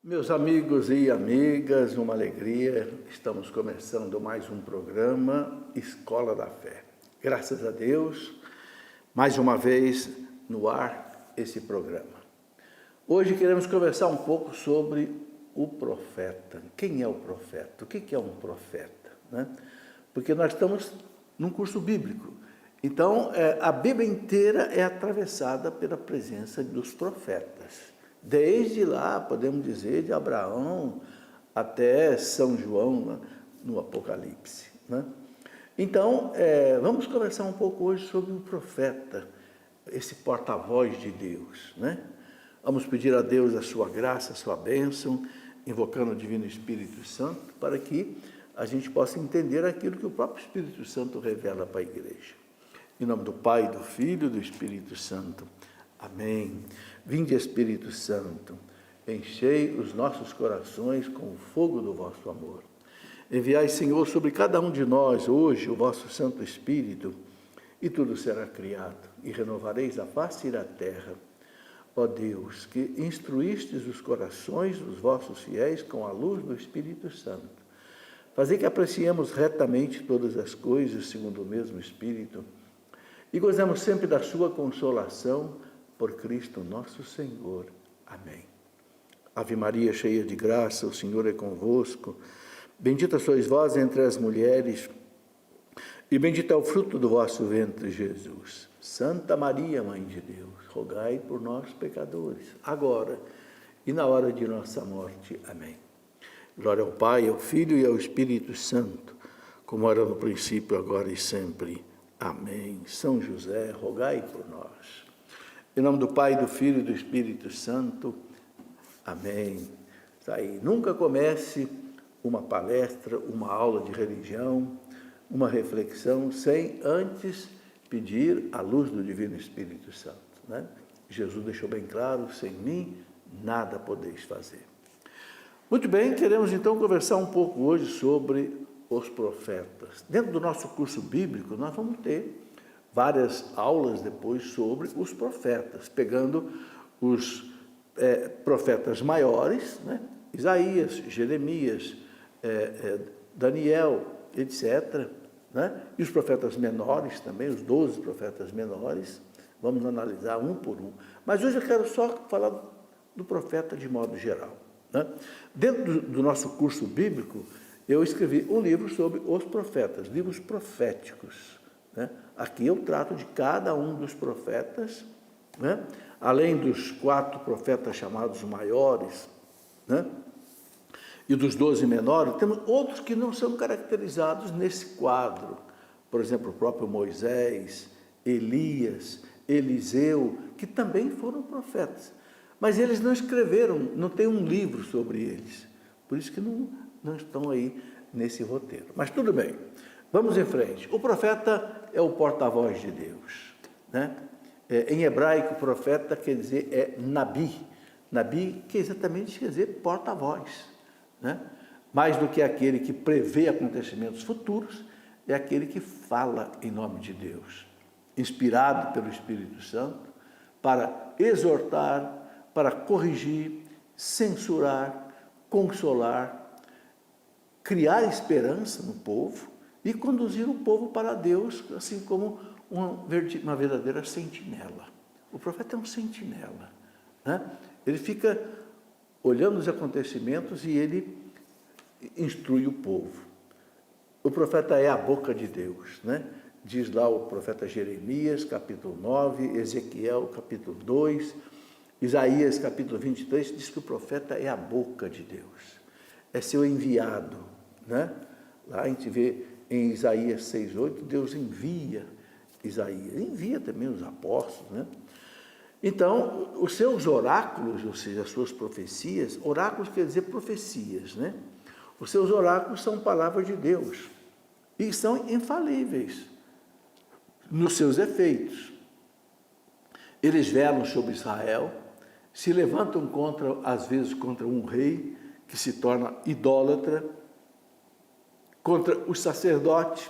Meus amigos e amigas, uma alegria, estamos começando mais um programa Escola da Fé. Graças a Deus, mais uma vez no ar esse programa. Hoje queremos conversar um pouco sobre o profeta. Quem é o profeta? O que é um profeta? Porque nós estamos num curso bíblico. Então, a Bíblia inteira é atravessada pela presença dos profetas. Desde lá, podemos dizer, de Abraão até São João, no Apocalipse. Então, vamos conversar um pouco hoje sobre o profeta, esse porta-voz de Deus. Vamos pedir a Deus a sua graça, a sua bênção, invocando o Divino Espírito Santo, para que a gente possa entender aquilo que o próprio Espírito Santo revela para a igreja. Em nome do Pai, do Filho e do Espírito Santo. Amém. Vinde, Espírito Santo, enchei os nossos corações com o fogo do vosso amor. Enviai, Senhor, sobre cada um de nós hoje o vosso Santo Espírito, e tudo será criado, e renovareis a face da terra. Ó Deus, que instruístes os corações dos vossos fiéis com a luz do Espírito Santo, fazei que apreciemos retamente todas as coisas segundo o mesmo Espírito, e gozemos sempre da sua consolação, por Cristo nosso Senhor. Amém. Ave Maria, cheia de graça, o Senhor é convosco. Bendita sois vós entre as mulheres, e bendito é o fruto do vosso ventre, Jesus. Santa Maria, Mãe de Deus, rogai por nós, pecadores, agora e na hora de nossa morte. Amém. Glória ao Pai, ao Filho e ao Espírito Santo, como era no princípio, agora e sempre. Amém. São José, rogai por nós. Em nome do Pai, do Filho e do Espírito Santo. Amém. Está aí. Nunca comece uma palestra, uma aula de religião, uma reflexão, sem antes pedir a luz do Divino Espírito Santo. Jesus deixou bem claro, sem mim nada podeis fazer. Muito bem, queremos então conversar um pouco hoje sobre os profetas. Dentro do nosso curso bíblico, nós vamos ter várias aulas depois sobre os profetas, pegando os profetas maiores, Isaías, Jeremias, Daniel, etc., e os profetas menores também, os 12 profetas menores, vamos analisar um por um. Mas hoje eu quero só falar do profeta de modo geral. Dentro do nosso curso bíblico, eu escrevi um livro sobre os profetas, livros proféticos. Aqui eu trato de cada um dos profetas, além dos 4 profetas chamados maiores, e dos 12 menores, temos outros que não são caracterizados nesse quadro. Por exemplo, o próprio Moisés, Elias, Eliseu, que também foram profetas. Mas eles não escreveram, não tem um livro sobre eles. Por isso que não estão aí nesse roteiro. Mas tudo bem. Vamos em frente. O profeta é o porta-voz de Deus. Em hebraico, profeta quer dizer Nabi. Nabi que exatamente quer dizer porta-voz. Mais do que aquele que prevê acontecimentos futuros, é aquele que fala em nome de Deus, inspirado pelo Espírito Santo, para exortar, para corrigir, censurar, consolar, criar esperança no povo, e conduzir o povo para Deus, assim como uma verdadeira sentinela. O profeta é um sentinela. Ele fica olhando os acontecimentos e ele instrui o povo. O profeta é a boca de Deus. Diz lá o profeta Jeremias, capítulo 9, Ezequiel, capítulo 2, Isaías, capítulo 23, diz que o profeta é a boca de Deus. É seu enviado. Lá a gente vê em Isaías 6,8, Deus envia Isaías, envia também os apóstolos. Então, os seus oráculos, ou seja, as suas profecias, oráculos quer dizer profecias, Os seus oráculos são palavras de Deus e são infalíveis nos seus efeitos. Eles velam sobre Israel, se levantam às vezes contra um rei que se torna idólatra, contra os sacerdotes,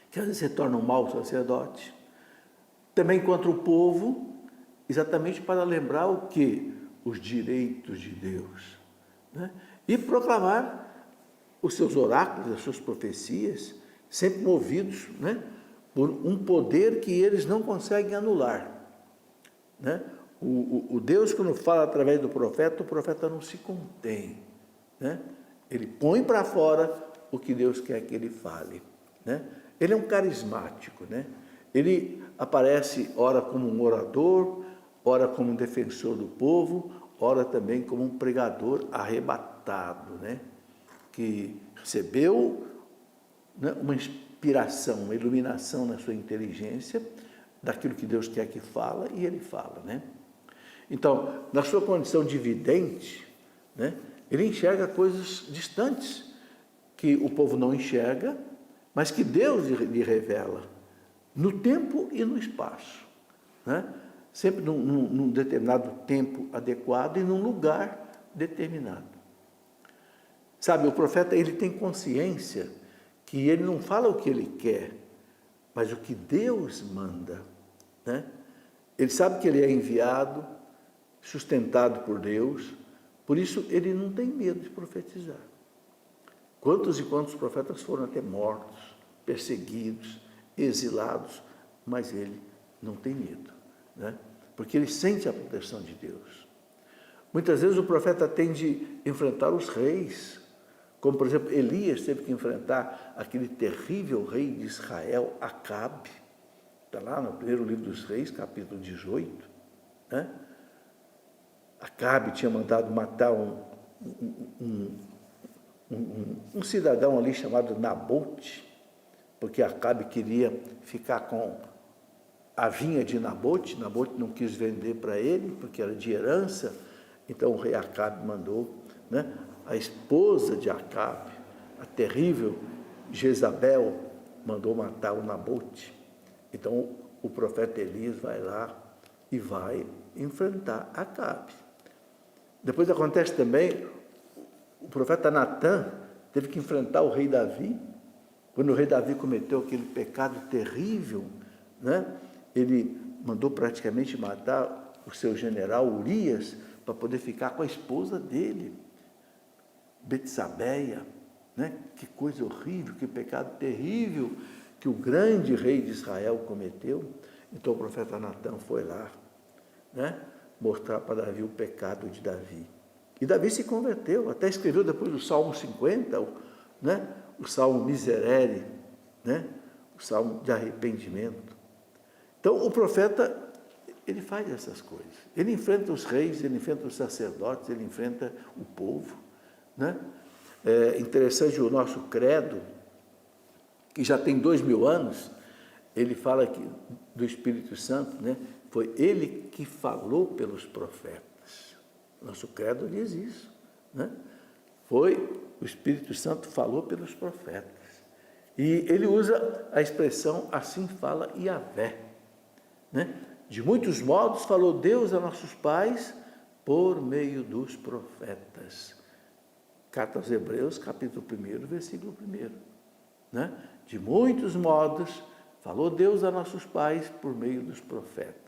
que às vezes se torna um mau sacerdote, também contra o povo, exatamente para lembrar o quê? Os direitos de Deus. né? E proclamar os seus oráculos, as suas profecias, sempre movidos, né, por um poder que eles não conseguem anular, né? O Deus, quando fala através do profeta, o profeta não se contém, né? Ele põe para fora o que Deus quer que ele fale, né? Ele é um carismático, né? Ele aparece ora como um orador, ora como um defensor do povo, ora também como um pregador arrebatado, né? Que recebeu, né, uma inspiração, uma iluminação na sua inteligência, daquilo que Deus quer que fala, e ele fala, né? Então, na sua condição de vidente, né, ele enxerga coisas distantes, que o povo não enxerga, mas que Deus lhe revela, no tempo e no espaço, né? Sempre num determinado tempo adequado e num lugar determinado. Sabe, o profeta, ele tem consciência que ele não fala o que ele quer, mas o que Deus manda, né? Ele sabe que ele é enviado, sustentado por Deus, por isso ele não tem medo de profetizar. Quantos e quantos profetas foram até mortos, perseguidos, exilados, mas ele não tem medo, né? Porque ele sente a proteção de Deus. Muitas vezes o profeta tem de enfrentar os reis, como por exemplo Elias teve que enfrentar aquele terrível rei de Israel, Acabe. Está lá no primeiro livro dos Reis, capítulo 18, né? Acabe tinha mandado matar um cidadão ali chamado Nabote, porque Acabe queria ficar com a vinha de Nabote. Nabote não quis vender para ele, porque era de herança. Então o rei Acabe mandou, né, a esposa de Acabe, a terrível Jezabel, mandou matar o Nabote. Então o profeta Elias vai lá e vai enfrentar Acabe. Depois acontece também, o profeta Natã teve que enfrentar o rei Davi, quando o rei Davi cometeu aquele pecado terrível, né? Ele mandou praticamente matar o seu general Urias para poder ficar com a esposa dele, Betsabeia, né? Que coisa horrível, que pecado terrível que o grande rei de Israel cometeu. Então o profeta Natã foi lá, né, mostrar para Davi o pecado de Davi. E Davi se converteu, até escreveu depois do Salmo 50, né, o Salmo Miserere, né, o Salmo de arrependimento. Então o profeta, ele faz essas coisas. Ele enfrenta os reis, ele enfrenta os sacerdotes, ele enfrenta o povo, né? É interessante o nosso credo, que já tem 2000 anos, ele fala que, do Espírito Santo, né? Foi ele que falou pelos profetas. Nosso credo diz isso, né? Foi o Espírito Santo falou pelos profetas. E ele usa a expressão assim fala Yahvé, né? De muitos modos falou Deus a nossos pais por meio dos profetas. Carta aos Hebreus, capítulo 1, versículo 1, né? De muitos modos falou Deus a nossos pais por meio dos profetas.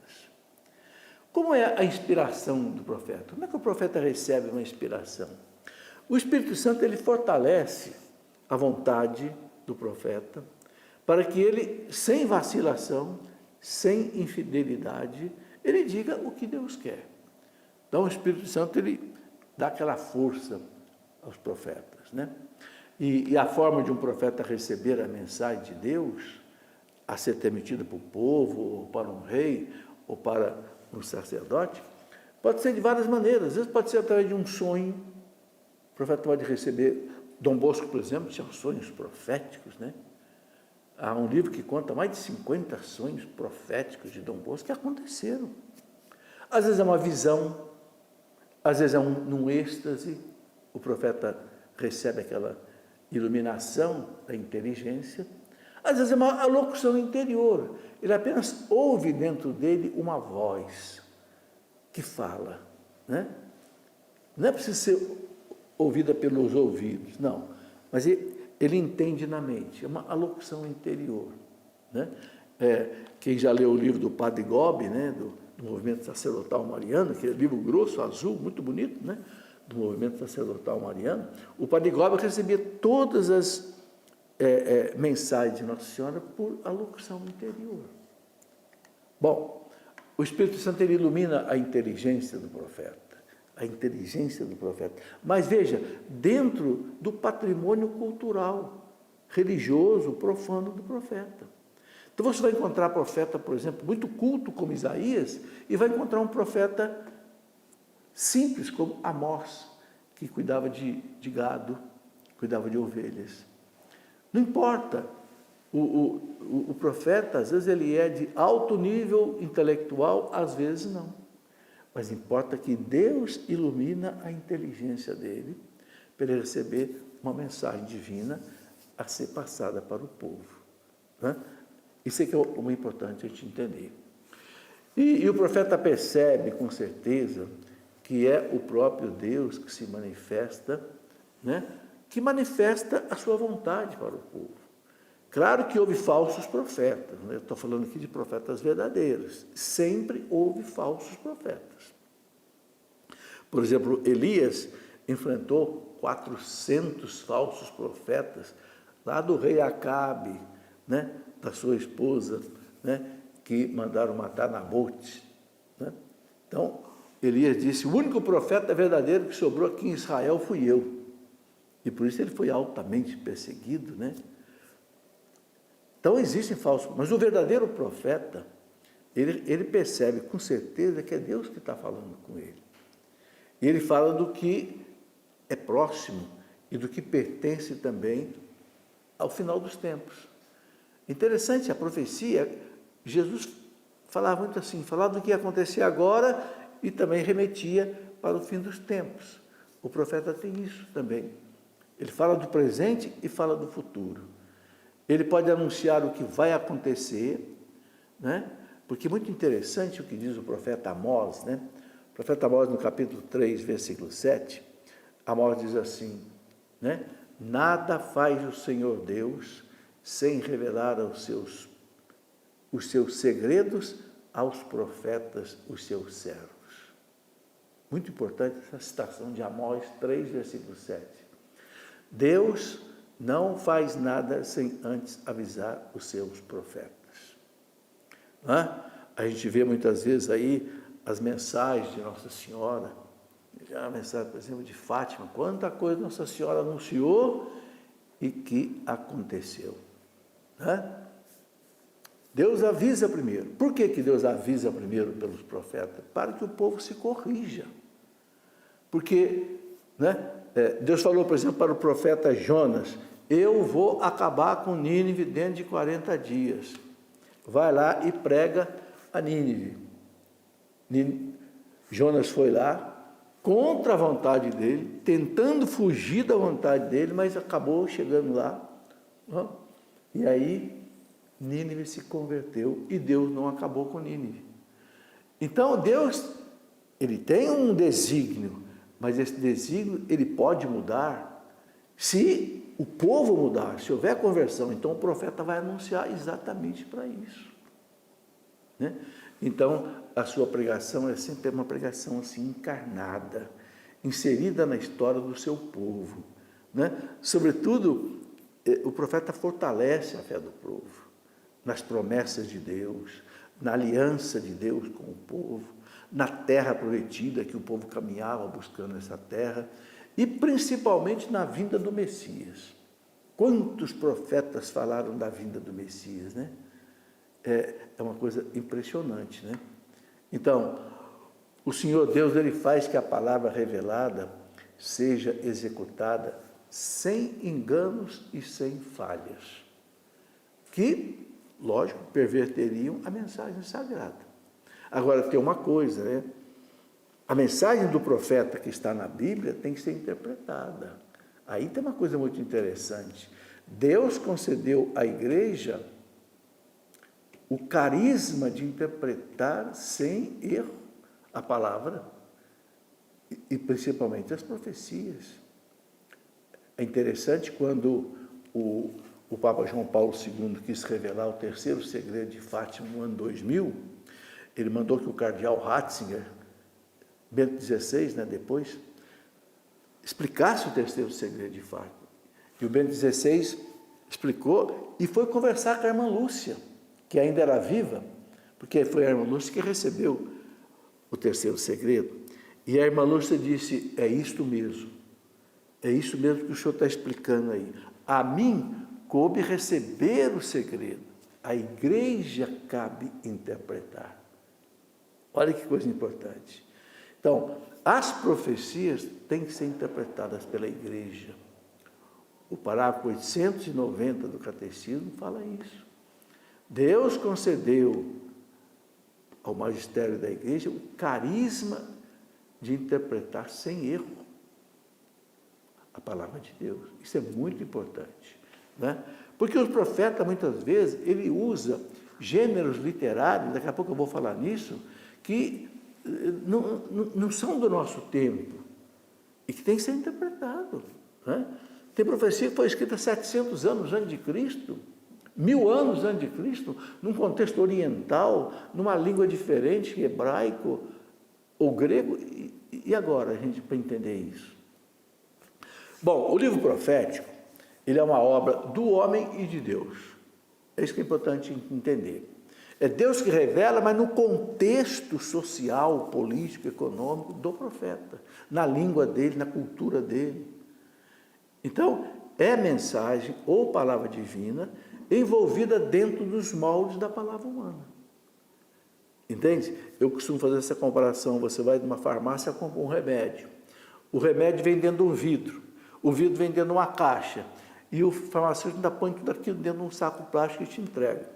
Como é a inspiração do profeta? Como é que o profeta recebe uma inspiração? O Espírito Santo, ele fortalece a vontade do profeta para que ele, sem vacilação, sem infidelidade, ele diga o que Deus quer. Então o Espírito Santo, ele dá aquela força aos profetas, né? E a forma de um profeta receber a mensagem de Deus, a ser transmitida para o povo, ou para um rei, ou para um sacerdote, pode ser de várias maneiras. Às vezes pode ser através de um sonho. O profeta pode receber, Dom Bosco, por exemplo, tinha sonhos proféticos, né? Há um livro que conta mais de 50 sonhos proféticos de Dom Bosco que aconteceram. Às vezes é uma visão, às vezes é num êxtase, o profeta recebe aquela iluminação da inteligência. Às vezes é uma locução interior, ele apenas ouve dentro dele uma voz que fala, né? Não é preciso ser ouvida pelos ouvidos, não, mas ele entende na mente, é uma alocução interior, né? Quem já leu o livro do Padre Gobi, né, do movimento sacerdotal mariano, aquele livro grosso, azul, muito bonito, né? do movimento sacerdotal mariano, o Padre Góbio recebia todas as mensagens de Nossa Senhora por alocução interior. Bom, o Espírito Santo ele ilumina a inteligência do profeta. A inteligência do profeta. Mas veja, dentro do patrimônio cultural, religioso, profano do profeta. Então você vai encontrar profeta, por exemplo, muito culto como Isaías, e vai encontrar um profeta simples como Amós, que cuidava de gado, cuidava de ovelhas. Não importa, o profeta, às vezes ele é de alto nível intelectual, às vezes não. Mas importa que Deus ilumina a inteligência dele para ele receber uma mensagem divina a ser passada para o povo. Né? Isso é que é o importante a gente entender. E o profeta percebe com certeza que é o próprio Deus que se manifesta, né? Que manifesta a sua vontade para o povo. Claro que houve falsos profetas, né? Eu estou falando aqui de profetas verdadeiros. Sempre houve falsos profetas. Por exemplo, Elias enfrentou 400 falsos profetas, lá do rei Acabe, né? Da sua esposa, né? Que mandaram matar Nabote. Né? Então, Elias disse, o único profeta verdadeiro que sobrou aqui em Israel fui eu. E por isso ele foi altamente perseguido, né? Então existem falsos, mas o verdadeiro profeta, ele percebe com certeza que é Deus que está falando com ele. E ele fala do que é próximo e do que pertence também ao final dos tempos. Interessante, a profecia, Jesus falava muito assim, falava do que ia acontecer agora e também remetia para o fim dos tempos. O profeta tem isso também. Ele fala do presente e fala do futuro. Ele pode anunciar o que vai acontecer, né? Porque é muito interessante o que diz o profeta Amós, né? O profeta Amós, no capítulo 3, versículo 7, Amós diz assim, né? Nada faz o Senhor Deus sem revelar os seus segredos aos profetas, os seus servos. Muito importante essa citação de Amós 3, versículo 7. Deus não faz nada sem antes avisar os seus profetas. A gente vê muitas vezes aí as mensagens de Nossa Senhora, já a mensagem, por exemplo, de Fátima, quanta coisa Nossa Senhora anunciou e que aconteceu. Deus avisa primeiro. Por que Deus avisa primeiro pelos profetas? Para que o povo se corrija. Porque, Deus falou, por exemplo, para o profeta Jonas, eu vou acabar com Nínive dentro de 40 dias. Vai lá e prega a Nínive. Jonas foi lá, contra a vontade dele, tentando fugir da vontade dele, mas acabou chegando lá. E aí, Nínive se converteu e Deus não acabou com Nínive. Então, Deus, ele tem um desígnio, mas esse desígnio, ele pode mudar se o povo mudar, se houver conversão. Então, o profeta vai anunciar exatamente para isso. Então, a sua pregação é sempre uma pregação assim, encarnada, inserida na história do seu povo. Sobretudo, o profeta fortalece a fé do povo, nas promessas de Deus, na aliança de Deus com o povo, na terra prometida que o povo caminhava buscando essa terra, e principalmente na vinda do Messias. Quantos profetas falaram da vinda do Messias, né? É uma coisa impressionante, né? Então, o Senhor Deus, ele faz que a palavra revelada seja executada sem enganos e sem falhas, que, lógico, perverteriam a mensagem sagrada. Agora, tem uma coisa, né? A mensagem do profeta que está na Bíblia tem que ser interpretada. Aí tem uma coisa muito interessante. Deus concedeu à igreja o carisma de interpretar sem erro a palavra e principalmente as profecias. É interessante quando o Papa João Paulo II quis revelar o terceiro segredo de Fátima no ano 2000, ele mandou que o cardeal Ratzinger, Bento XVI, depois, explicasse o terceiro segredo de fato. E o Bento XVI explicou e foi conversar com a irmã Lúcia, que ainda era viva, porque foi a irmã Lúcia que recebeu o terceiro segredo. E a irmã Lúcia disse, é isso mesmo que o senhor está explicando aí. A mim coube receber o segredo, a igreja cabe interpretar. Olha que coisa importante. Então, as profecias têm que ser interpretadas pela igreja. O parágrafo 890 do Catecismo fala isso. Deus concedeu ao magistério da igreja o carisma de interpretar sem erro a palavra de Deus. Isso é muito importante, né? Porque o profeta, muitas vezes, ele usa gêneros literários, daqui a pouco eu vou falar nisso, que não são do nosso tempo e que tem que ser interpretado, né? Tem profecia que foi escrita 700 anos antes de Cristo, 1000 anos antes de Cristo, num contexto oriental, numa língua diferente, hebraico ou grego. E agora, a gente, para entender isso? Bom, o livro profético, ele é uma obra do homem e de Deus. É isso que é importante entender. É Deus que revela, mas no contexto social, político, econômico do profeta, na língua dele, na cultura dele. Então, é mensagem ou palavra divina envolvida dentro dos moldes da palavra humana. Entende? Eu costumo fazer essa comparação. Você vai numa farmácia e compra um remédio. O remédio vem dentro de um vidro. O vidro vem dentro de uma caixa. E o farmacêutico ainda põe tudo aquilo dentro de um saco plástico e te entrega.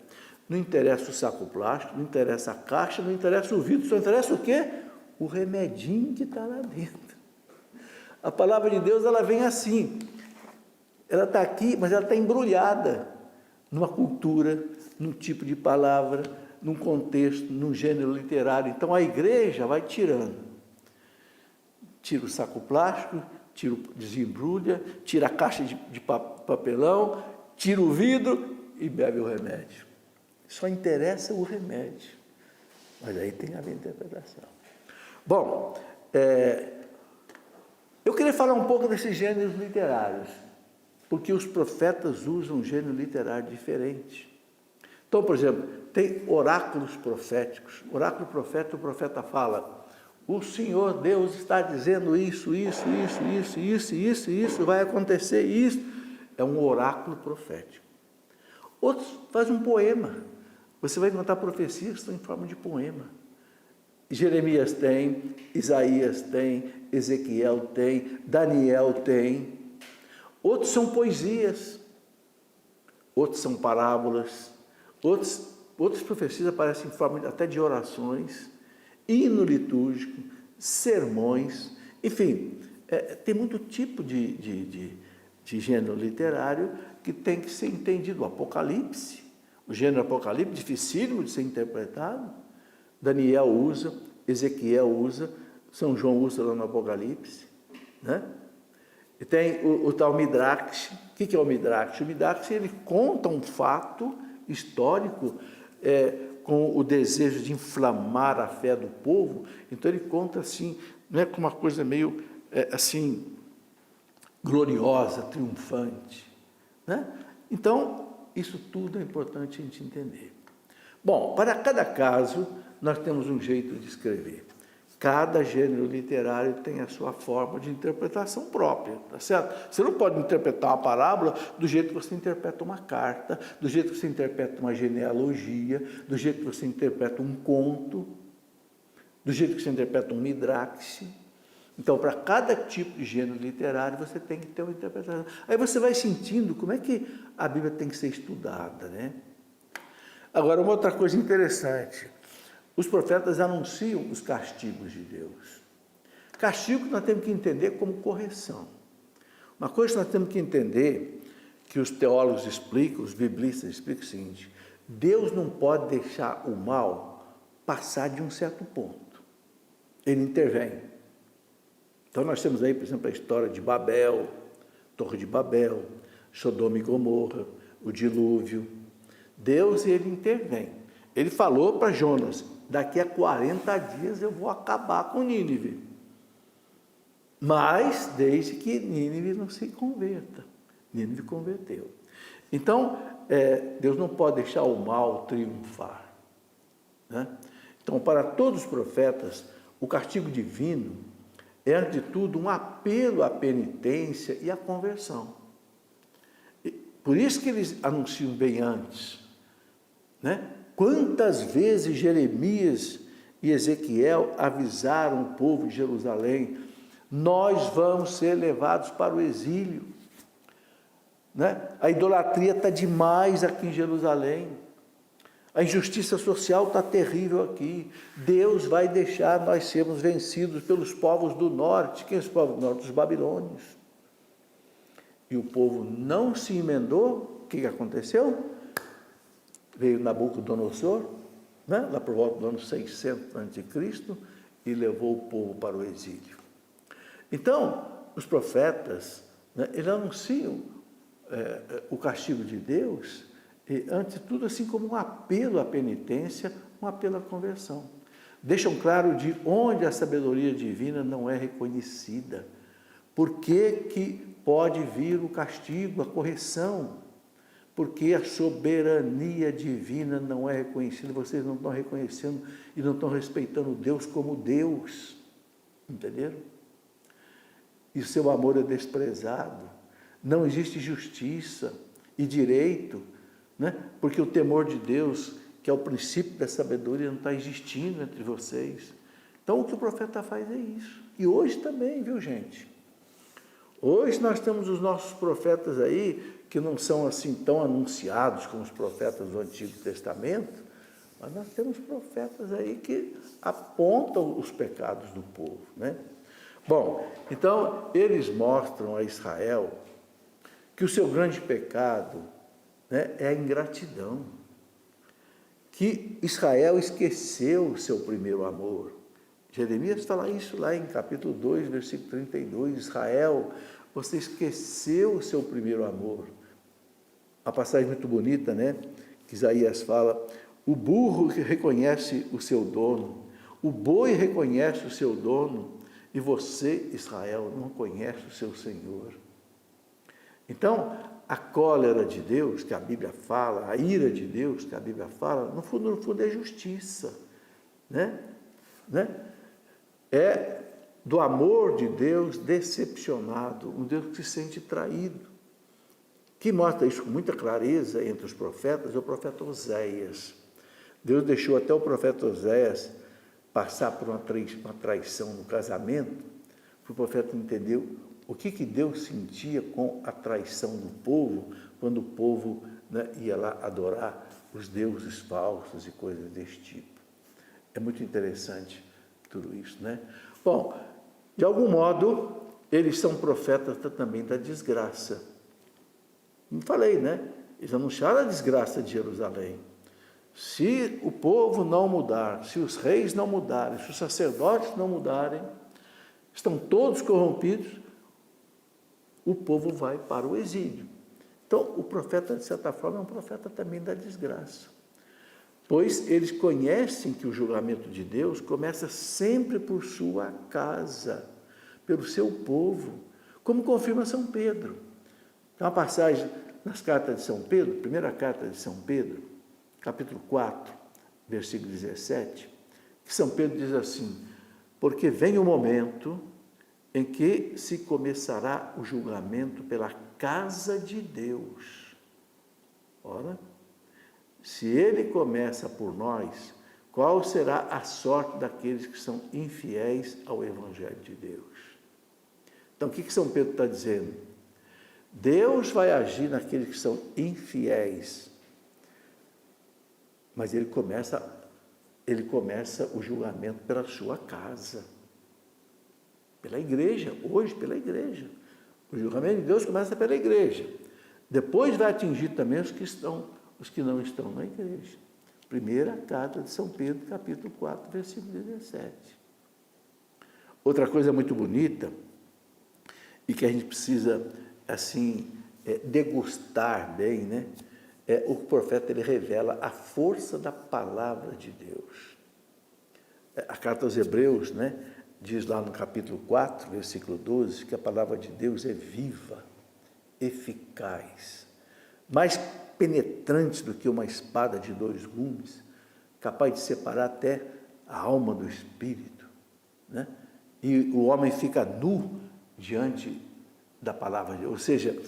Não interessa o saco plástico, não interessa a caixa, não interessa o vidro. Só interessa o quê? O remedinho que está lá dentro. A palavra de Deus, ela vem assim. Ela está aqui, mas ela está embrulhada numa cultura, num tipo de palavra, num contexto, num gênero literário. Então a igreja vai tirando. Tira o saco plástico, desembrulha, tira a caixa de papelão, tira o vidro e bebe o remédio. Só interessa o remédio. Mas aí tem a interpretação. Bom, eu queria falar um pouco desses gêneros literários, porque os profetas usam um gênero literário diferente. Então, por exemplo, tem oráculos proféticos. Oráculo profético, o profeta fala, o Senhor Deus está dizendo isso, vai acontecer isso. É um oráculo profético. Outros fazem um poema. Você vai encontrar profecias que estão em forma de poema. Jeremias tem, Isaías tem, Ezequiel tem, Daniel tem. Outros são poesias, outros são parábolas, outras profecias aparecem em forma até de orações, hino litúrgico, sermões, enfim, tem muito tipo de gênero literário que tem que ser entendido. O Apocalipse, o gênero Apocalipse, dificílimo de ser interpretado, Daniel usa, Ezequiel usa, São João usa lá no Apocalipse, né? E tem o tal Midrash. O que é o Midrash? O Midrash, ele conta um fato histórico com o desejo de inflamar a fé do povo. Então ele conta assim, não é com uma coisa meio assim gloriosa, triunfante, né? Então isso tudo é importante a gente entender. Bom, para cada caso nós temos um jeito de escrever. Cada gênero literário tem a sua forma de interpretação própria, tá certo? Você não pode interpretar uma parábola do jeito que você interpreta uma carta, do jeito que você interpreta uma genealogia, do jeito que você interpreta um conto, do jeito que você interpreta um midrash. Então, para cada tipo de gênero literário, você tem que ter uma interpretação. Aí você vai sentindo como é que a Bíblia tem que ser estudada, né? Agora, uma outra coisa interessante. Os profetas anunciam os castigos de Deus. Castigo nós temos que entender como correção. Uma coisa que nós temos que entender, que os teólogos explicam, os biblistas explicam o seguinte: Deus não pode deixar o mal passar de um certo ponto. Ele intervém. Então nós temos aí, por exemplo, a história de Babel, Torre de Babel, Sodoma e Gomorra, o dilúvio. Deus, ele intervém. Ele falou para Jonas, daqui a 40 dias eu vou acabar com Nínive. mas desde que Nínive não se converta. Nínive converteu. Então, Deus não pode deixar o mal triunfar, né? Então, para todos os profetas, o castigo divino é, antes de tudo, um apelo à penitência e à conversão. Por isso que eles anunciam bem antes, né? Quantas vezes Jeremias e Ezequiel avisaram o povo de Jerusalém: nós vamos ser levados para o exílio, né? A idolatria está demais aqui em Jerusalém, a injustiça social está terrível aqui, Deus vai deixar nós sermos vencidos pelos povos do norte. Quem são os povos do norte? Os babilônios. E o povo não se emendou. O que aconteceu? Veio Nabucodonosor, né, lá por volta do ano 600 a.C., e levou o povo para o exílio. Então, os profetas, né, eles anunciam o castigo de Deus, e, antes de tudo, assim como um apelo à penitência, um apelo à conversão. Deixam claro de onde a sabedoria divina não é reconhecida. Por que pode vir o castigo, a correção? Porque a soberania divina não é reconhecida. Vocês não estão reconhecendo e não estão respeitando Deus como Deus. Entenderam? E o seu amor é desprezado. Não existe justiça e direito, né? Porque o temor de Deus, que é o princípio da sabedoria, não está existindo entre vocês. Então, o que o profeta faz é isso. E hoje também, viu, gente? Hoje nós temos os nossos profetas aí, que não são assim tão anunciados como os profetas do Antigo Testamento, mas nós temos profetas aí que apontam os pecados do povo, né? Bom, então eles mostram a Israel que o seu grande pecado, né, é a ingratidão, que Israel esqueceu o seu primeiro amor. Jeremias fala isso lá em capítulo 2, versículo 32, Israel, você esqueceu o seu primeiro amor. A passagem muito bonita, né? Que Isaías fala: o burro reconhece o seu dono, o boi reconhece o seu dono, e você, Israel, não conhece o seu Senhor. Então, a cólera de Deus, que a Bíblia fala, a ira de Deus, que a Bíblia fala, no fundo é justiça, né? É do amor de Deus decepcionado, um Deus que se sente traído. Quem mostra isso com muita clareza entre os profetas é o profeta Oséias. Deus deixou até o profeta Oséias passar por uma traição no casamento, para o profeta entender o que Deus sentia com a traição do povo, quando o povo, né, ia lá adorar os deuses falsos e coisas desse tipo. É muito interessante tudo isso, né? Bom, de algum modo, eles são profetas também da desgraça. Não falei, né? Eles anunciaram a desgraça de Jerusalém. Se o povo não mudar, se os reis não mudarem, se os sacerdotes não mudarem, estão todos corrompidos, o povo vai para o exílio. Então, o profeta, de certa forma, é um profeta também da desgraça. Pois eles conhecem que o julgamento de Deus começa sempre por sua casa, pelo seu povo, como confirma São Pedro. Tem uma passagem nas cartas de São Pedro, primeira carta de São Pedro, capítulo 4, versículo 17, que São Pedro diz assim: porque vem o momento em que se começará o julgamento pela casa de Deus. Ora, se ele começa por nós, qual será a sorte daqueles que são infiéis ao Evangelho de Deus? Então, o que São Pedro está dizendo? Deus vai agir naqueles que são infiéis, mas ele começa o julgamento pela sua casa, pela igreja, hoje pela igreja. O julgamento de Deus começa pela igreja, depois vai atingir também os que não estão na igreja. Primeira carta de São Pedro, capítulo 4, versículo 17. Outra coisa muito bonita, e que a gente precisa, assim, degustar bem, né? O profeta, ele revela a força da palavra de Deus. A carta aos Hebreus, né? diz lá no capítulo 4, versículo 12, que a palavra de Deus é viva, eficaz, mais penetrante do que uma espada de 2 gumes, capaz de separar até a alma do espírito, né? E o homem fica nu diante da palavra de Deus, ou seja,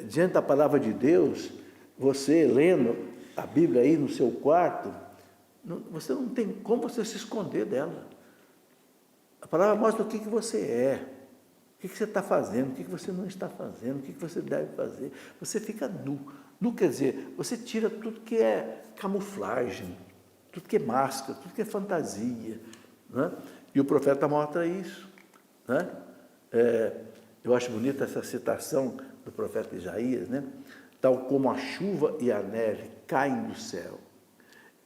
diante da palavra de Deus, você lendo a Bíblia aí no seu quarto, você não tem como você se esconder dela. A palavra mostra o que você é, o que você está fazendo, o que você não está fazendo, o que você deve fazer. Você fica nu. Nu quer dizer, você tira tudo que é camuflagem, tudo que é máscara, tudo que é fantasia, né? E o profeta mostra isso, né? Eu acho bonita essa citação do profeta Isaías, né? Tal como a chuva e a neve caem do céu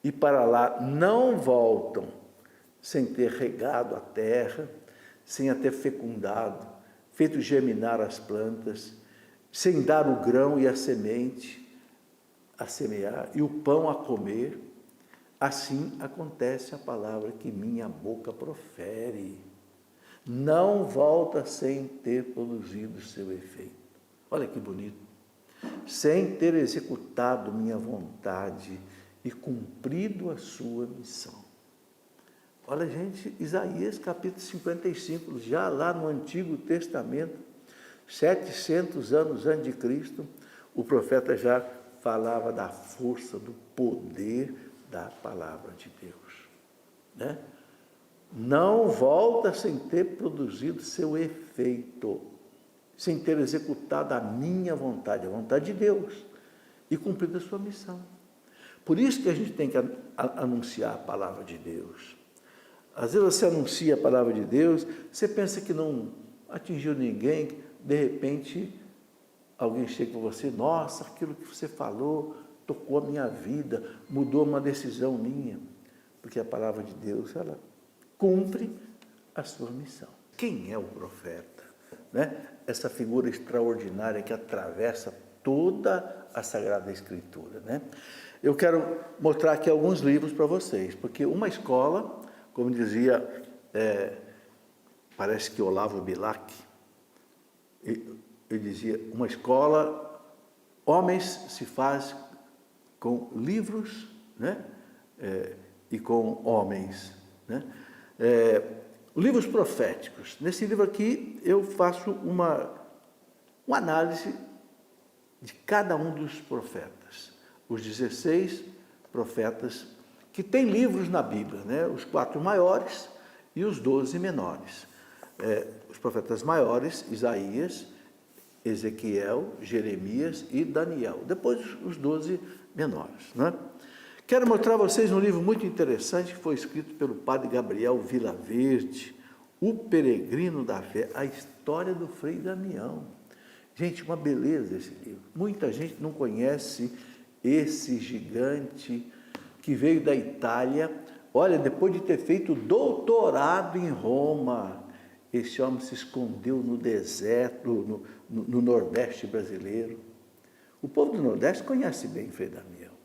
e para lá não voltam sem ter regado a terra, sem a ter fecundado, feito germinar as plantas, sem dar o grão e a semente a semear e o pão a comer, assim acontece a palavra que minha boca profere. Não volta sem ter produzido seu efeito. Olha que bonito. Sem ter executado minha vontade e cumprido a sua missão. Olha, gente, Isaías capítulo 55, já lá no Antigo Testamento, 700 anos antes de Cristo, o profeta já falava da força, do poder da palavra de Deus, né? Não volta sem ter produzido seu efeito, sem ter executado a minha vontade, a vontade de Deus, e cumprido a sua missão. Por isso que a gente tem que anunciar a palavra de Deus. Às vezes você anuncia a palavra de Deus, você pensa que não atingiu ninguém, de repente alguém chega para você, nossa, aquilo que você falou tocou a minha vida, mudou uma decisão minha, porque a palavra de Deus, ela cumpre a sua missão. Quem é o profeta? Né? Essa figura extraordinária que atravessa toda a Sagrada Escritura, né? Eu quero mostrar aqui alguns livros para vocês, porque uma escola, como dizia, parece que Olavo Bilac, ele dizia, uma escola, homens se faz com livros, né? E com homens, né? Livros proféticos. Nesse livro aqui eu faço uma análise de cada um dos profetas, os 16 profetas que têm livros na Bíblia, né? Os 4 maiores e os 12 menores. Os profetas maiores, Isaías, Ezequiel, Jeremias e Daniel. Depois os 12 menores, né? Quero mostrar a vocês um livro muito interessante que foi escrito pelo padre Gabriel Vilaverde, O Peregrino da Fé, a história do Frei Damião. Gente, uma beleza esse livro. Muita gente não conhece esse gigante que veio da Itália. Olha, depois de ter feito doutorado em Roma, esse homem se escondeu no deserto, no Nordeste brasileiro. O povo do Nordeste conhece bem Frei Damião.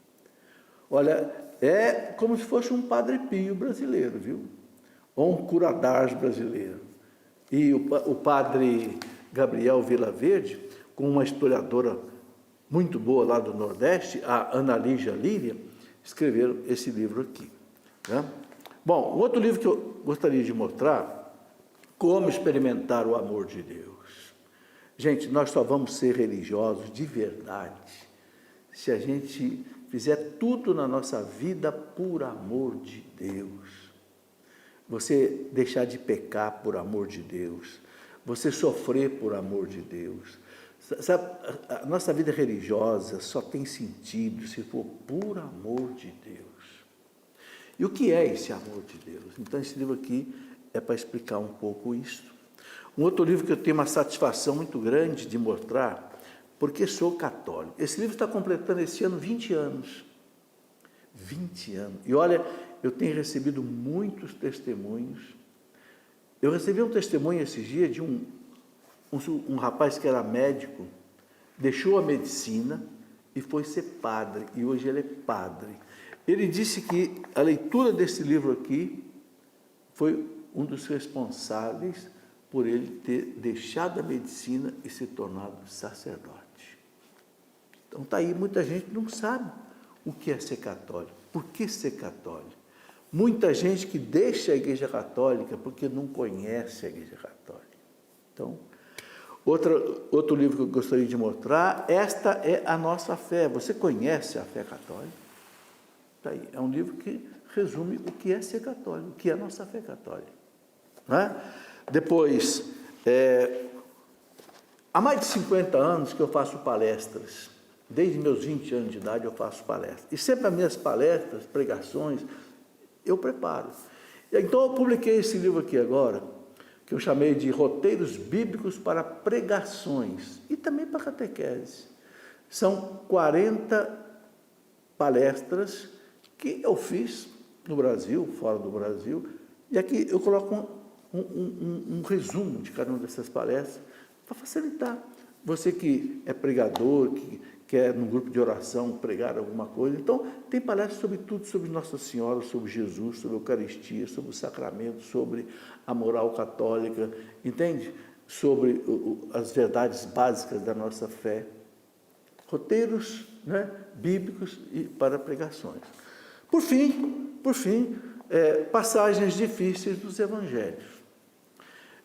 Olha, é como se fosse um Padre Pio brasileiro, viu? Ou um Curadars brasileiro. E o padre Gabriel Vilaverde, com uma historiadora muito boa lá do Nordeste, a Ana Lígia Líria, escreveram esse livro aqui, né? Bom, outro livro que eu gostaria de mostrar, Como Experimentar o Amor de Deus. Gente, nós só vamos ser religiosos de verdade se a gente fizer tudo na nossa vida por amor de Deus. Você deixar de pecar por amor de Deus, você sofrer por amor de Deus. Sabe, a nossa vida religiosa só tem sentido se for por amor de Deus. E o que é esse amor de Deus? Então esse livro aqui é para explicar um pouco isso. Um outro livro que eu tenho uma satisfação muito grande de mostrar, porque sou católico. Esse livro está completando esse ano 20 anos. 20 anos. E olha, eu tenho recebido muitos testemunhos. Eu recebi um testemunho esses dias de um rapaz que era médico, deixou a medicina e foi ser padre. E hoje ele é padre. Ele disse que a leitura desse livro aqui foi um dos responsáveis por ele ter deixado a medicina e se tornado sacerdote. Então está aí, muita gente não sabe o que é ser católico. Por que ser católico? Muita gente que deixa a Igreja Católica porque não conhece a Igreja Católica. Então, outro livro que eu gostaria de mostrar, esta é a nossa fé. Você conhece a fé católica? Tá aí. É um livro que resume o que é ser católico, o que é a nossa fé católica. Não é? Depois, há mais de 50 anos que eu faço palestras. Desde meus 20 anos de idade eu faço palestras. E sempre as minhas palestras, pregações, eu preparo. Então eu publiquei esse livro aqui agora, que eu chamei de Roteiros Bíblicos para Pregações e também para catequese. São 40 palestras que eu fiz no Brasil, fora do Brasil, e aqui eu coloco um resumo de cada uma dessas palestras para facilitar. Você que é pregador, que quer num grupo de oração pregar alguma coisa, então tem palestras sobre tudo, sobre Nossa Senhora, sobre Jesus, sobre a Eucaristia, sobre o sacramento, sobre a moral católica, entende? Sobre as verdades básicas da nossa fé. Roteiros, né, bíblicos e para pregações. Por fim, passagens difíceis dos evangelhos.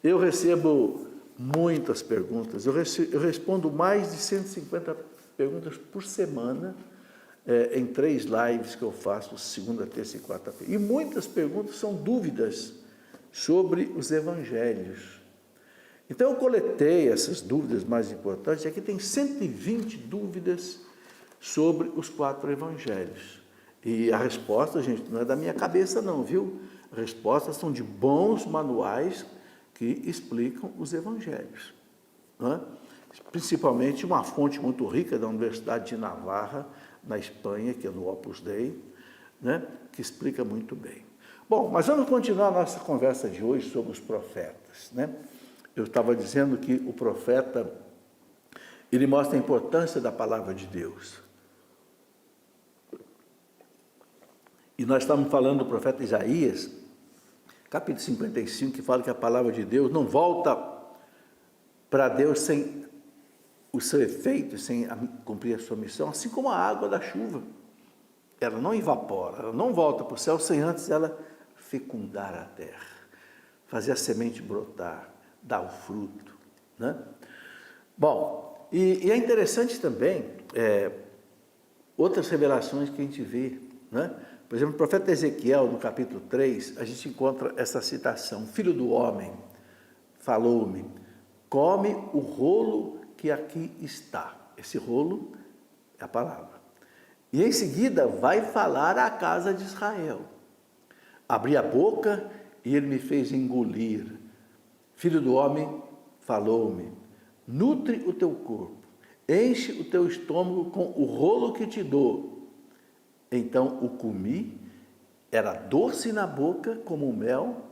Eu recebo muitas perguntas, eu respondo mais de 150 perguntas por semana, em 3 lives que eu faço, segunda, terça e quarta-feira. E muitas perguntas são dúvidas sobre os evangelhos. Então eu coletei essas dúvidas mais importantes, aqui tem 120 dúvidas sobre os 4 evangelhos. E a resposta, gente, não é da minha cabeça não, viu? As respostas são de bons manuais que explicam os evangelhos. Não é? Principalmente uma fonte muito rica da Universidade de Navarra, na Espanha, que é no Opus Dei, né? Que explica muito bem. Bom, mas vamos continuar a nossa conversa de hoje sobre os profetas, né? Eu estava dizendo que o profeta, ele mostra a importância da palavra de Deus. E nós estamos falando do profeta Isaías, capítulo 55, que fala que a palavra de Deus não volta para Deus sem o seu efeito, sem cumprir a sua missão, assim como a água da chuva. Ela não evapora, ela não volta para o céu sem antes ela fecundar a terra, fazer a semente brotar, dar o fruto, né? Bom, e é interessante também outras revelações que a gente vê, né? Por exemplo, o profeta Ezequiel, no capítulo 3, a gente encontra essa citação: Filho do homem, falou-me, come o rolo que aqui está. Esse rolo é a palavra. E em seguida vai falar à casa de Israel. Abri a boca e ele me fez engolir. Filho do homem, falou-me, nutre o teu corpo, enche o teu estômago com o rolo que te dou. Então o comi, era doce na boca como o mel.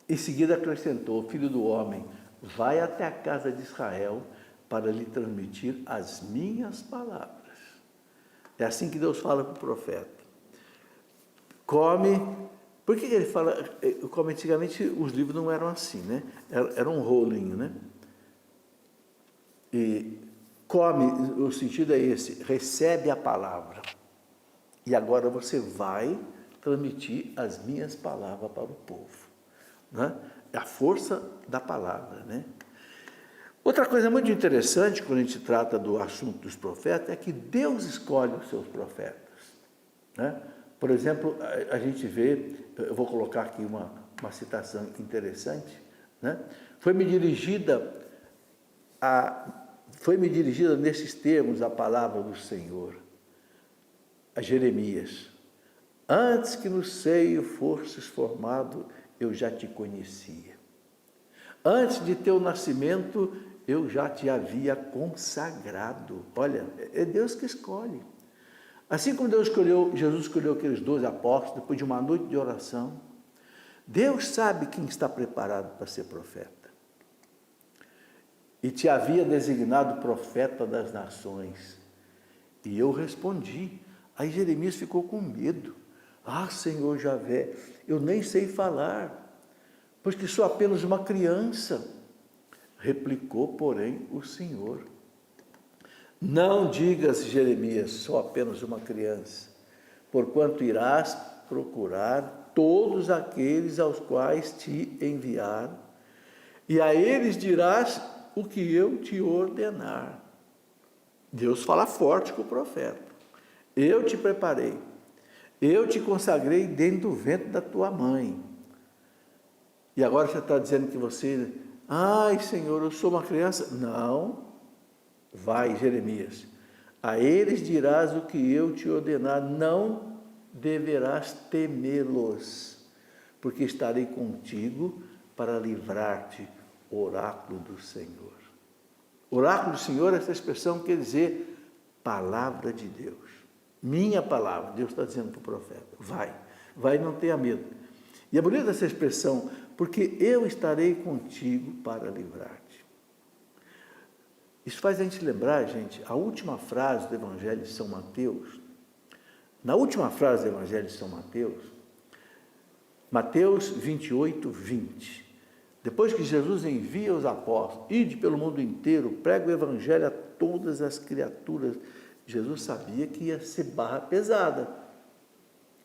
Em seguida acrescentou: Filho do homem, vai até a casa de Israel para lhe transmitir as minhas palavras. É assim que Deus fala para o profeta. Come. Por que ele fala? Como antigamente os livros não eram assim, né? Era um rolinho, né? E come, o sentido é esse: recebe a palavra. E agora você vai transmitir as minhas palavras para o povo, né? É a força da palavra, né? Outra coisa muito interessante quando a gente trata do assunto dos profetas é que Deus escolhe os seus profetas, né? Por exemplo, a gente vê, eu vou colocar aqui uma citação interessante, né? Foi-me dirigida nesses termos a palavra do Senhor a Jeremias: antes que no seio fosses formado, eu já te conhecia. Antes de teu nascimento, eu já te havia consagrado. Olha, é Deus que escolhe. Assim como Jesus escolheu aqueles 12 apóstolos, depois de uma noite de oração, Deus sabe quem está preparado para ser profeta. E te havia designado profeta das nações. E eu respondi. Aí Jeremias ficou com medo. Ah, Senhor Javé, eu nem sei falar. pois que sou apenas uma criança. Replicou, porém, o Senhor. Não digas, Jeremias, sou apenas uma criança, porquanto irás procurar todos aqueles aos quais te enviar, e a eles dirás o que eu te ordenar. Deus fala forte com o profeta. Eu te preparei, eu te consagrei dentro do ventre da tua mãe. E agora você está dizendo que você, ai Senhor, eu sou uma criança? Não, vai Jeremias, a eles dirás o que eu te ordenar, não deverás temê-los, porque estarei contigo para livrar-te, oráculo do Senhor. Oráculo do Senhor, essa expressão quer dizer palavra de Deus. Minha palavra, Deus está dizendo para o profeta, vai, não tenha medo. E é bonita essa expressão, porque eu estarei contigo para livrar-te. Isso faz a gente lembrar, gente, a última frase do Evangelho de São Mateus. Na última frase do Evangelho de São Mateus, Mateus 28, 20. Depois que Jesus envia os apóstolos, ide pelo mundo inteiro, prega o Evangelho a todas as criaturas, Jesus sabia que ia ser barra pesada.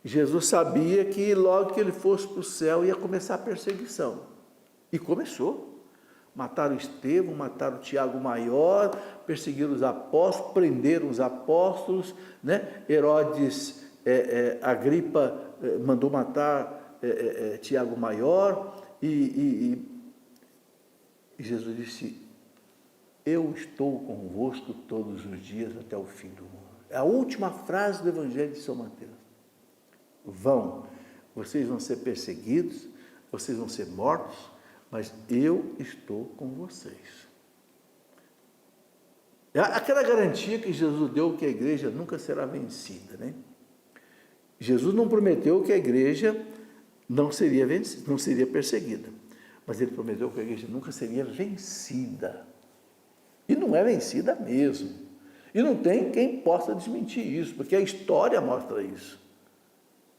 Jesus sabia que logo que ele fosse para o céu ia começar a perseguição. E começou. Mataram Estevão, mataram Tiago Maior, perseguiram os apóstolos, prenderam os apóstolos, né? Herodes Agripa mandou matar Tiago Maior, e Jesus disse, eu estou convosco todos os dias até o fim do mundo. É a última frase do Evangelho de São Mateus. Vocês vão ser perseguidos, vocês vão ser mortos, mas eu estou com vocês. É aquela garantia que Jesus deu que a igreja nunca será vencida, né? Jesus não prometeu que a igreja não seria vencida, não seria perseguida, mas ele prometeu que a igreja nunca seria vencida. E não é vencida mesmo. E não tem quem possa desmentir isso, porque a história mostra isso.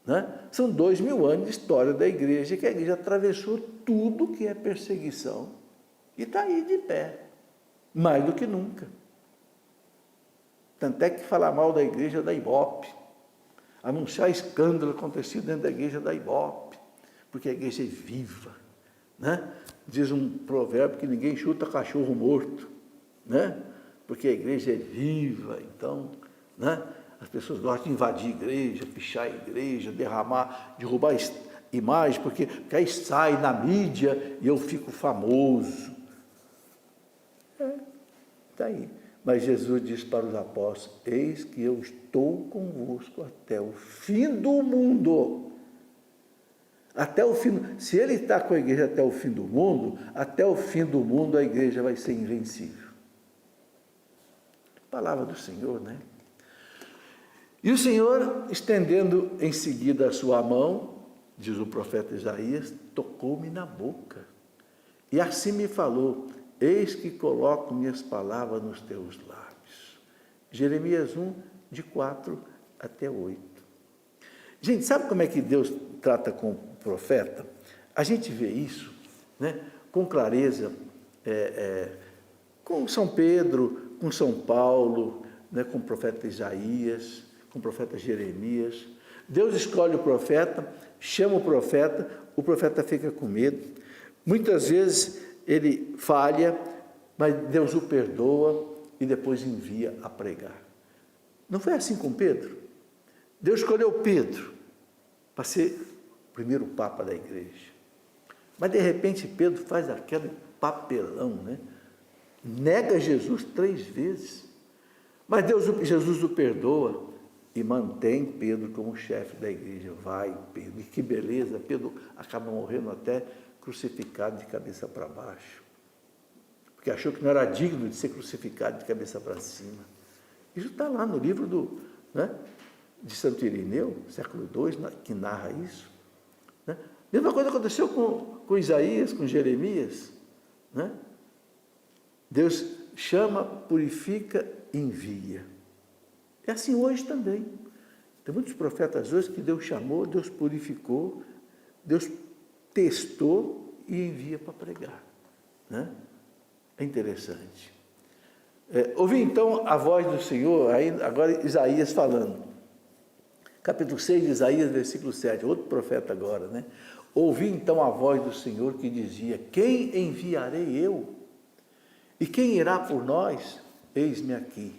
Né? São 2000 anos de história da igreja, que a igreja atravessou tudo que é perseguição e está aí de pé, mais do que nunca. Tanto é que falar mal da igreja da Ibope, anunciar escândalo acontecido dentro da igreja da Ibope, porque a igreja é viva, né? Diz um provérbio que ninguém chuta cachorro morto, né? Porque a igreja é viva, então, né? As pessoas gostam de invadir a igreja, pichar a igreja, derrubar imagem, porque aí sai na mídia e eu fico famoso. Está aí. Mas Jesus diz para os apóstolos, eis que eu estou convosco até o fim do mundo. Até o fim. Se ele está com a igreja até o fim do mundo, até o fim do mundo a igreja vai ser invencível. Palavra do Senhor, né? E o Senhor, estendendo em seguida a sua mão, diz o profeta Isaías, tocou-me na boca. E assim me falou, eis que coloco minhas palavras nos teus lábios. Jeremias 1, de 4 até 8. Gente, sabe como é que Deus trata com o profeta? A gente vê isso, né, com clareza, com São Pedro, com São Paulo, né, com o profeta Isaías, com o profeta Jeremias. Deus escolhe o profeta, chama o profeta fica com medo. Muitas vezes ele falha, mas Deus o perdoa e depois envia a pregar. Não foi assim com Pedro? Deus escolheu Pedro para ser o primeiro papa da igreja. Mas de repente Pedro faz aquele papelão, né? Nega Jesus 3 vezes. Mas Jesus o perdoa e mantém Pedro como chefe da igreja. Vai, Pedro. E que beleza, Pedro acaba morrendo até crucificado de cabeça para baixo. Porque achou que não era digno de ser crucificado de cabeça para cima. Isso está lá no livro de Santo Irineu, século II, que narra isso. Né? Mesma coisa aconteceu com Isaías, com Jeremias. Né? Deus chama, purifica, envia. É assim hoje também. Tem muitos profetas hoje que Deus chamou, Deus purificou, Deus testou e envia para pregar, né? É interessante. Ouvi então a voz do Senhor, aí, agora Isaías falando, capítulo 6 de Isaías, versículo 7, outro profeta agora, né? Ouvi então a voz do Senhor que dizia: quem enviarei eu? E quem irá por nós? Eis-me aqui,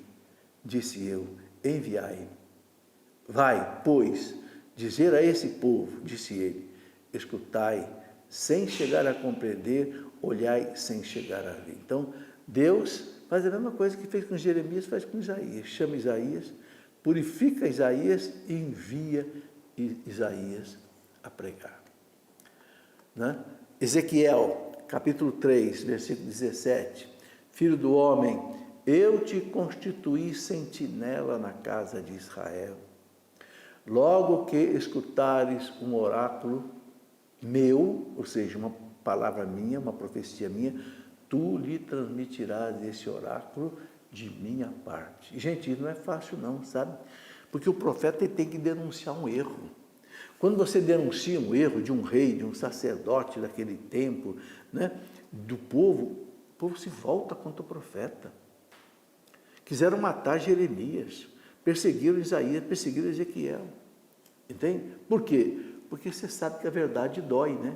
disse eu, enviai-me. Vai, pois, dizer a esse povo, disse ele, escutai, sem chegar a compreender, olhai, sem chegar a ver. Então, Deus faz a mesma coisa que fez com Jeremias, faz com Isaías. Chama Isaías, purifica Isaías e envia Isaías a pregar. Né? Ezequiel, capítulo 3, versículo 17. Filho do homem, eu te constituí sentinela na casa de Israel. Logo que escutares um oráculo meu, ou seja, uma palavra minha, uma profecia minha, tu lhe transmitirás esse oráculo de minha parte. E, gente, isso não é fácil não, sabe? Porque o profeta ele tem que denunciar um erro. Quando você denuncia um erro de um rei, de um sacerdote daquele tempo, né, do povo, o povo se volta contra o profeta. Quiseram matar Jeremias, perseguiram Isaías, perseguiram Ezequiel. Entende? Por quê? Porque você sabe que a verdade dói, né?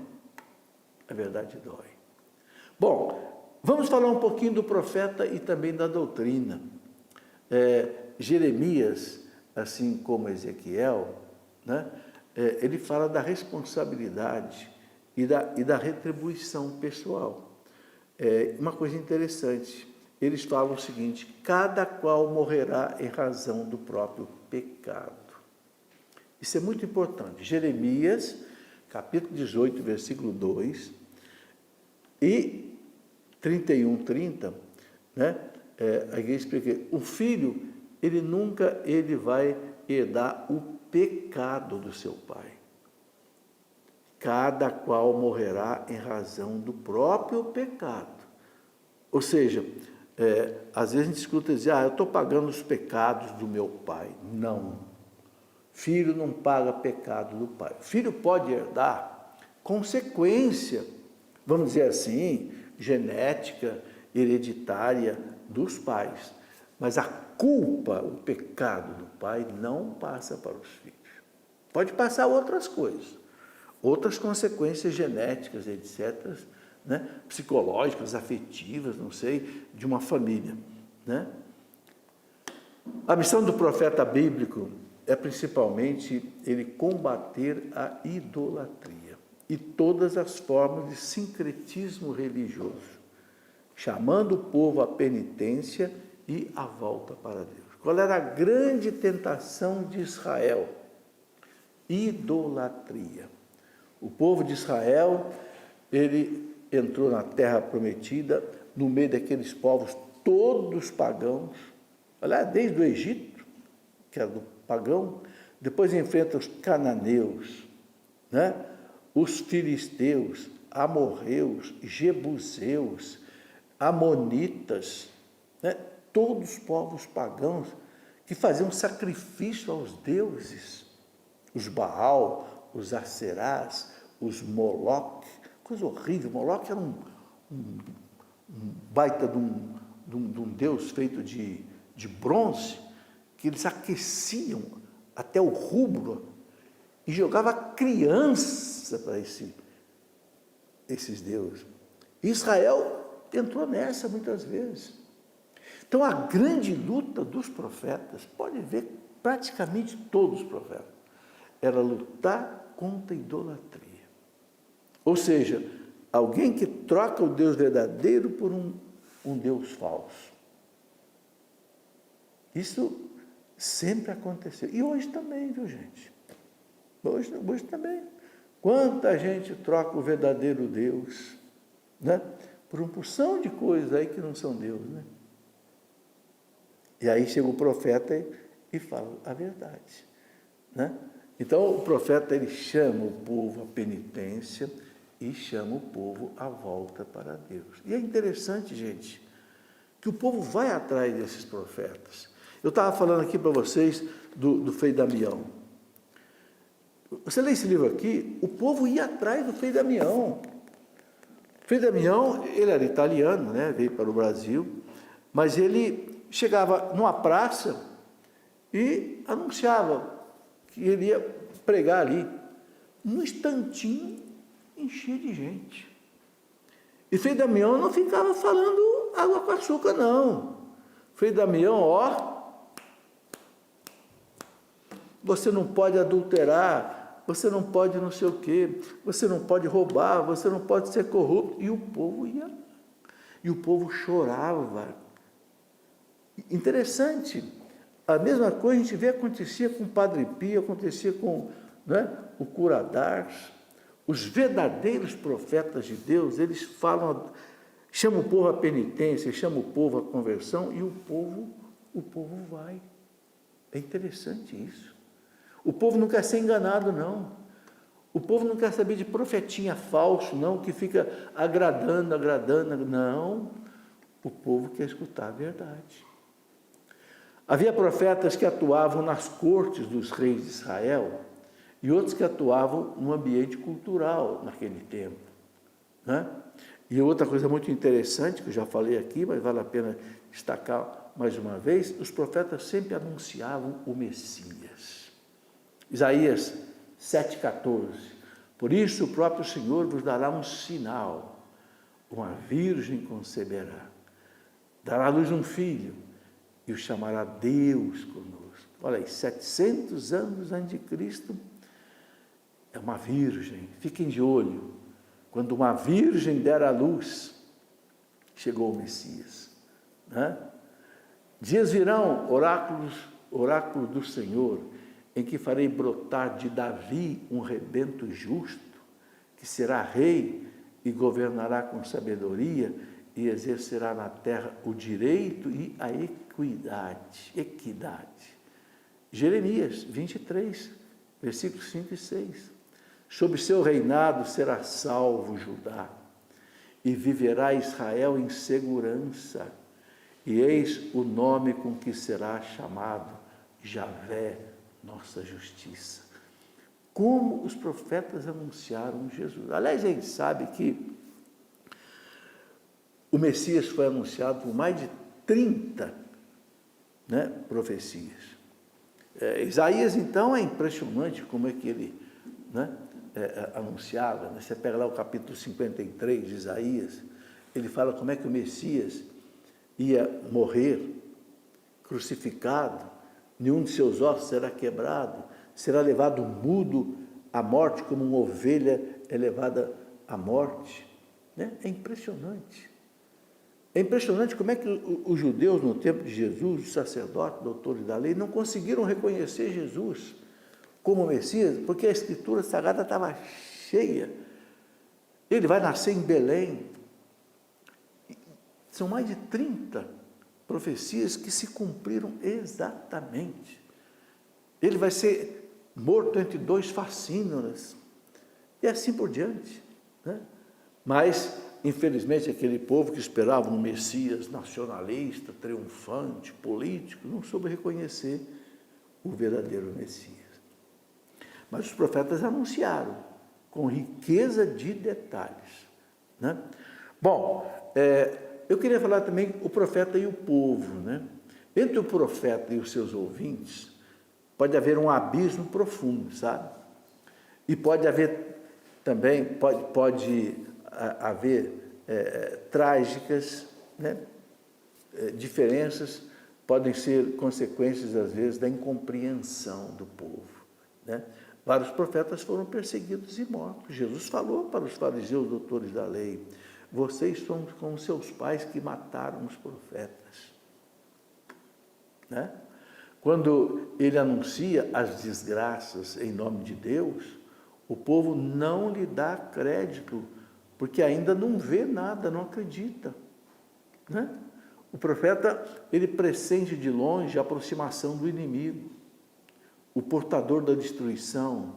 A verdade dói. Bom, vamos falar um pouquinho do profeta e também da doutrina. Jeremias, assim como Ezequiel, né, ele fala da responsabilidade e da retribuição pessoal. Uma coisa interessante, eles falam o seguinte: cada qual morrerá em razão do próprio pecado. Isso é muito importante. Jeremias, capítulo 18, versículo 2 e 31, 30, né? A igreja explica que o filho, ele nunca vai herdar o pecado do seu pai. Cada qual morrerá em razão do próprio pecado. Ou seja, às vezes a gente escuta dizer: eu estou pagando os pecados do meu pai. Não. Filho não paga pecado do pai. Filho pode herdar consequência, vamos dizer assim, genética, hereditária dos pais. Mas a culpa, o pecado do pai não passa para os filhos. Pode passar outras coisas, outras consequências genéticas, etc., né? Psicológicas, afetivas, não sei, de uma família, né? A missão do profeta bíblico é principalmente ele combater a idolatria e todas as formas de sincretismo religioso, chamando o povo à penitência e à volta para Deus. Qual era a grande tentação de Israel? Idolatria. O povo de Israel, ele entrou na terra prometida, no meio daqueles povos todos pagãos, olha, desde o Egito, que era do pagão, depois enfrenta os cananeus, né? Os filisteus, amorreus, jebuseus, amonitas, né? Todos os povos pagãos que faziam sacrifício aos deuses, os Baal, os Aserás, os Moloque, coisa horrível. Moloque era um baita de um deus feito de bronze, que eles aqueciam até o rubro e jogava criança para esses deuses. Israel entrou nessa muitas vezes. Então, a grande luta dos profetas, pode ver praticamente todos os profetas, era lutar contra a idolatria. Ou seja, alguém que troca o Deus verdadeiro por um Deus falso. Isso sempre aconteceu. E hoje também, viu, gente? Hoje também. Quanta gente troca o verdadeiro Deus, né, por uma porção de coisas aí que não são Deus, né? E aí chega o profeta e fala a verdade, né? Então o profeta, ele chama o povo à penitência e chama o povo à volta para Deus. E é interessante, gente, que o povo vai atrás desses profetas. Eu estava falando aqui para vocês do Frei Damião. Você lê esse livro aqui, o povo ia atrás do Frei Damião. Frei Damião, ele era italiano, né? Veio para o Brasil, mas ele chegava numa praça e anunciava que ele ia pregar ali. Num instantinho, enchia de gente. E Frei Damião não ficava falando água com açúcar, não. Frei Damião, ó, você não pode adulterar, você não pode não sei o quê, você não pode roubar, você não pode ser corrupto. E o povo ia, e o povo chorava. Interessante, a mesma coisa a gente vê acontecia com o Padre Pio, acontecia com, né, o cura d'Ars. Os verdadeiros profetas de Deus, eles falam, chamam o povo à penitência, chamam o povo à conversão, e o povo vai. É interessante isso. O povo não quer ser enganado, não. O povo não quer saber de profetinha falso, não, que fica agradando. Não, o povo quer escutar a verdade. Havia profetas que atuavam nas cortes dos reis de Israel e outros que atuavam no ambiente cultural naquele tempo, né? E outra coisa muito interessante, que eu já falei aqui, mas vale a pena destacar mais uma vez, os profetas sempre anunciavam o Messias. Isaías 7,14. Por isso o próprio Senhor vos dará um sinal, uma virgem conceberá, dará à luz um filho, e o chamará Deus conosco. Olha aí, 700 anos antes de Cristo, é uma virgem. Fiquem de olho, quando uma virgem der à luz, chegou o Messias, né? Dias virão, oráculos do Senhor, em que farei brotar de Davi um rebento justo, que será rei e governará com sabedoria e exercerá na terra o direito e a equidade. Jeremias 23, versículos 5 e 6. Sob seu reinado será salvo Judá, e viverá Israel em segurança, e eis o nome com que será chamado, Javé, nossa justiça. Como os profetas anunciaram Jesus. Aliás, a gente sabe que o Messias foi anunciado por mais de 30, né, profecias. Isaías, então, é impressionante como é que ele, né, anunciava. Né? Você pega lá o capítulo 53 de Isaías, ele fala como é que o Messias ia morrer, crucificado, nenhum de seus ossos será quebrado, será levado mudo à morte, como uma ovelha é levada à morte. Né? É impressionante. É impressionante como é que os judeus, no tempo de Jesus, os sacerdotes, doutores da lei, não conseguiram reconhecer Jesus como Messias, porque a Escritura Sagrada estava cheia. Ele vai nascer em Belém. São mais de 30 profecias que se cumpriram exatamente. Ele vai ser morto entre dois facínoras, e assim por diante, né? Mas, infelizmente, aquele povo que esperava um Messias nacionalista, triunfante, político, não soube reconhecer o verdadeiro Messias. Mas os profetas anunciaram, com riqueza de detalhes, né? Bom, eu queria falar também o profeta e o povo, né? Entre o profeta e os seus ouvintes, pode haver um abismo profundo, sabe? E pode haver também, pode haver trágicas, né? Diferenças, podem ser consequências, às vezes, da incompreensão do povo, né? Vários profetas foram perseguidos e mortos. Jesus falou para os fariseus, doutores da lei: vocês são como seus pais que mataram os profetas, né? Quando ele anuncia as desgraças em nome de Deus, o povo não lhe dá crédito, porque ainda não vê nada, não acredita, né? O profeta, ele pressente de longe a aproximação do inimigo, o portador da destruição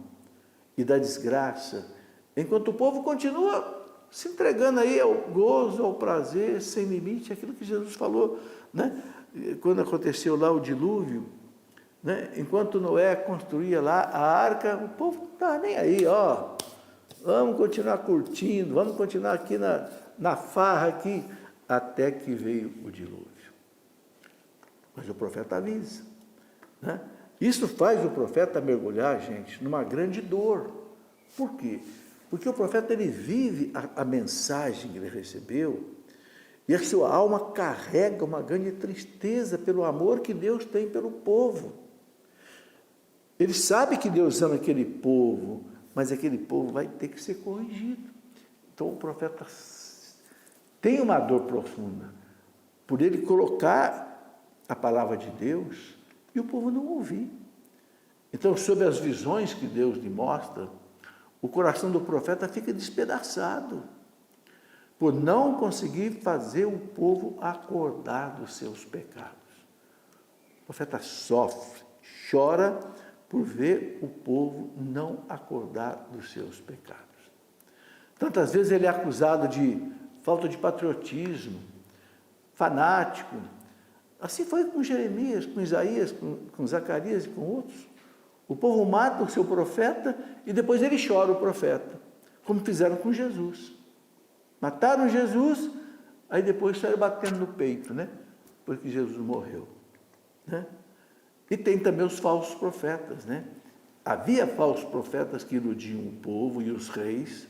e da desgraça, enquanto o povo continua se entregando aí ao gozo, ao prazer, sem limite, aquilo que Jesus falou, né? Quando aconteceu lá o dilúvio, né? Enquanto Noé construía lá a arca, o povo não estava nem aí, ó, vamos continuar curtindo, vamos continuar aqui na farra aqui, até que veio o dilúvio. Mas o profeta avisa, né? Isso faz o profeta mergulhar, gente, numa grande dor. Por quê? Porque o profeta, ele vive a mensagem que ele recebeu, e a sua alma carrega uma grande tristeza pelo amor que Deus tem pelo povo. Ele sabe que Deus ama aquele povo, mas aquele povo vai ter que ser corrigido. Então o profeta tem uma dor profunda por ele colocar a palavra de Deus e o povo não ouvir. Então, sob as visões que Deus lhe mostra, o coração do profeta fica despedaçado por não conseguir fazer o povo acordar dos seus pecados. O profeta sofre, chora por ver o povo não acordar dos seus pecados. Tantas vezes ele é acusado de falta de patriotismo, fanático. Assim foi com Jeremias, com Isaías, com Zacarias e com outros. O povo mata o seu profeta e depois ele chora o profeta, como fizeram com Jesus. Mataram Jesus, aí depois saíram batendo no peito, né? Porque Jesus morreu, né? E tem também os falsos profetas, né? Havia falsos profetas que iludiam o povo e os reis,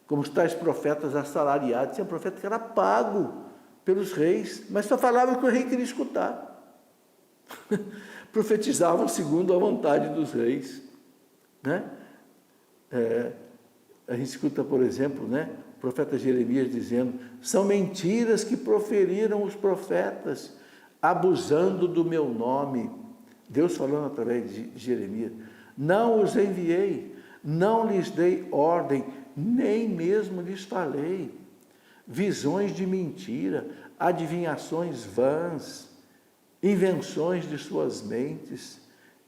como os tais profetas assalariados. Tinha profeta que era pago pelos reis, mas só falava o que o rei queria escutar. Profetizavam segundo a vontade dos reis, né? A gente escuta, por exemplo, né, o profeta Jeremias dizendo: são mentiras que proferiram os profetas, abusando do meu nome. Deus falando através de Jeremias: não os enviei, não lhes dei ordem, nem mesmo lhes falei. Visões de mentira, adivinhações vãs, invenções de suas mentes,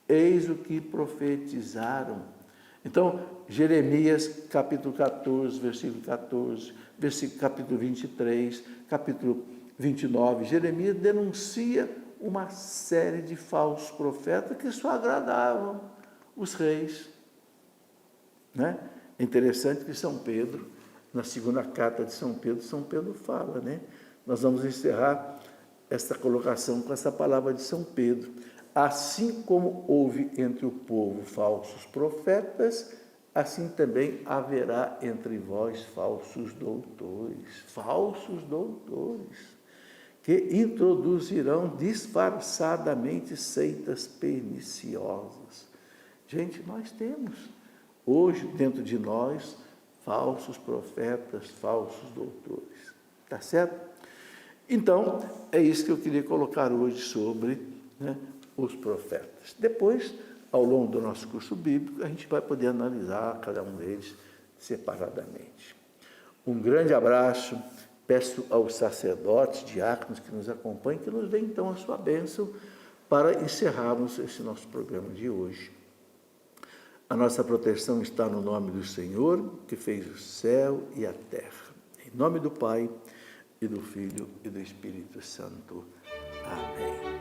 eis o que profetizaram. Então, Jeremias, capítulo 14, versículo 14, capítulo 23, capítulo 29, Jeremias denuncia uma série de falsos profetas que só agradavam os reis, né? É interessante que São Pedro, na segunda carta de São Pedro fala, né? Nós vamos encerrar esta colocação com essa palavra de São Pedro. Assim como houve entre o povo falsos profetas, assim também haverá entre vós falsos doutores, que introduzirão disfarçadamente seitas perniciosas. Gente, nós temos hoje dentro de nós falsos profetas, falsos doutores. Tá certo? Então, é isso que eu queria colocar hoje sobre, né, os profetas. Depois, ao longo do nosso curso bíblico, a gente vai poder analisar cada um deles separadamente. Um grande abraço. Peço aos sacerdotes, diáconos que nos acompanhem, que nos deem então a sua bênção para encerrarmos esse nosso programa de hoje. A nossa proteção está no nome do Senhor, que fez o céu e a terra. Em nome do Pai, e do Filho, e do Espírito Santo. Amém.